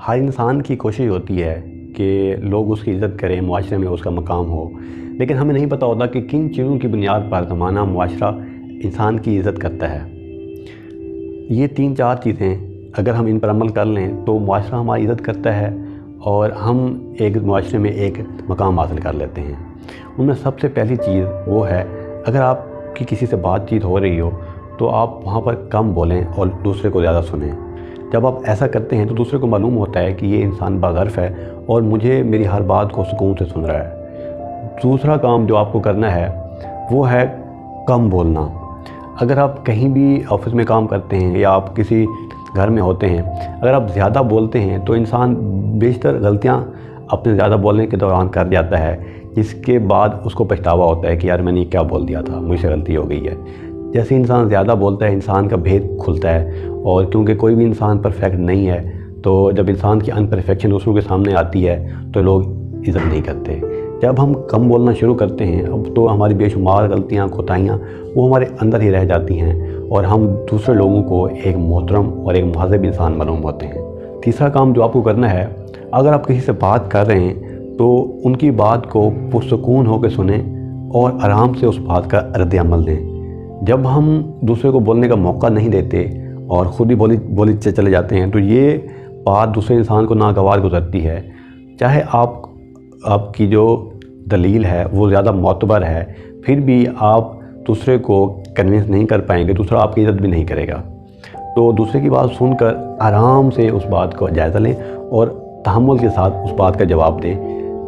ہر انسان کی کوشش ہوتی ہے کہ لوگ اس کی عزت کریں، معاشرے میں اس کا مقام ہو، لیکن ہمیں نہیں پتہ ہوتا کہ کن چیزوں کی بنیاد پر زمانہ معاشرہ انسان کی عزت کرتا ہے۔ یہ 3-4 چیزیں اگر ہم ان پر عمل کر لیں تو معاشرہ ہماری عزت کرتا ہے اور ہم ایک معاشرے میں ایک مقام حاصل کر لیتے ہیں۔ ان میں سب سے پہلی چیز وہ ہے، اگر آپ کی کسی سے بات چیت ہو رہی ہو تو آپ وہاں پر کم بولیں اور دوسرے کو زیادہ سنیں۔ جب آپ ایسا کرتے ہیں تو دوسرے کو معلوم ہوتا ہے کہ یہ انسان باظرف ہے اور مجھے میری ہر بات کو سکون سے سن رہا ہے۔ دوسرا کام جو آپ کو کرنا ہے وہ ہے کم بولنا۔ اگر آپ کہیں بھی آفس میں کام کرتے ہیں یا آپ کسی گھر میں ہوتے ہیں، اگر آپ زیادہ بولتے ہیں تو انسان بیشتر غلطیاں اپنے زیادہ بولنے کے دوران کر جاتا ہے، جس کے بعد اس کو پچھتاوا ہوتا ہے کہ یار میں نے کیا بول دیا تھا، مجھ سے غلطی ہو گئی ہے۔ جیسے انسان زیادہ بولتا ہے انسان کا بھید کھلتا ہے، اور کیونکہ کوئی بھی انسان پرفیکٹ نہیں ہے تو جب انسان کی انپرفیکشن دوسروں کے سامنے آتی ہے تو لوگ عزت نہیں کرتے۔ جب ہم کم بولنا شروع کرتے ہیں اب تو ہماری بے شمار غلطیاں، کوتاہیاں وہ ہمارے اندر ہی رہ جاتی ہیں اور ہم دوسرے لوگوں کو ایک محترم اور ایک مہذب انسان معلوم ہوتے ہیں۔ تیسرا کام جو آپ کو کرنا ہے، اگر آپ کسی سے بات کر رہے ہیں تو ان کی بات کو پرسکون ہو کے سنیں اور آرام سے اس بات کا رد عمل دیں۔ جب ہم دوسرے کو بولنے کا موقع نہیں دیتے اور خود ہی بولی سے چلے جاتے ہیں تو یہ بات دوسرے انسان کو ناگوار گزرتی ہے، چاہے آپ کی جو دلیل ہے وہ زیادہ معتبر ہے، پھر بھی آپ دوسرے کو کنونس نہیں کر پائیں گے، دوسرا آپ کی عزت بھی نہیں کرے گا۔ تو دوسرے کی بات سن کر آرام سے اس بات کو جائزہ لیں اور تحمل کے ساتھ اس بات کا جواب دیں۔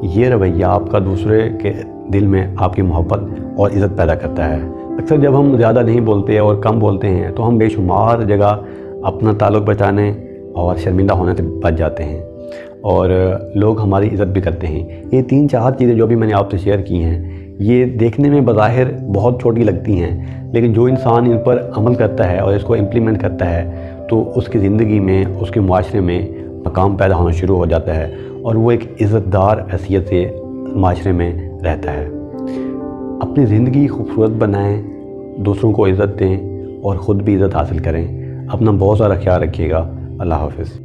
یہ رویہ آپ کا دوسرے کے دل میں آپ کی محبت اور عزت پیدا کرتا ہے۔ اکثر جب ہم زیادہ نہیں بولتے اور کم بولتے ہیں تو ہم بے شمار جگہ اپنا تعلق بچانے اور شرمندہ ہونے سے بچ جاتے ہیں اور لوگ ہماری عزت بھی کرتے ہیں۔ یہ 3-4 چیزیں جو بھی میں نے آپ سے شیئر کی ہیں، یہ دیکھنے میں بظاہر بہت چھوٹی لگتی ہیں، لیکن جو انسان ان پر عمل کرتا ہے اور اس کو امپلیمنٹ کرتا ہے تو اس کی زندگی میں، اس کے معاشرے میں مقام پیدا ہونا شروع ہو جاتا ہے اور وہ ایک عزت دار حیثیت سے معاشرے میں رہتا ہے۔ اپنی زندگی خوبصورت بنائیں، دوسروں کو عزت دیں اور خود بھی عزت حاصل کریں۔ اپنا بہت سارا خیال رکھیے گا۔ اللہ حافظ۔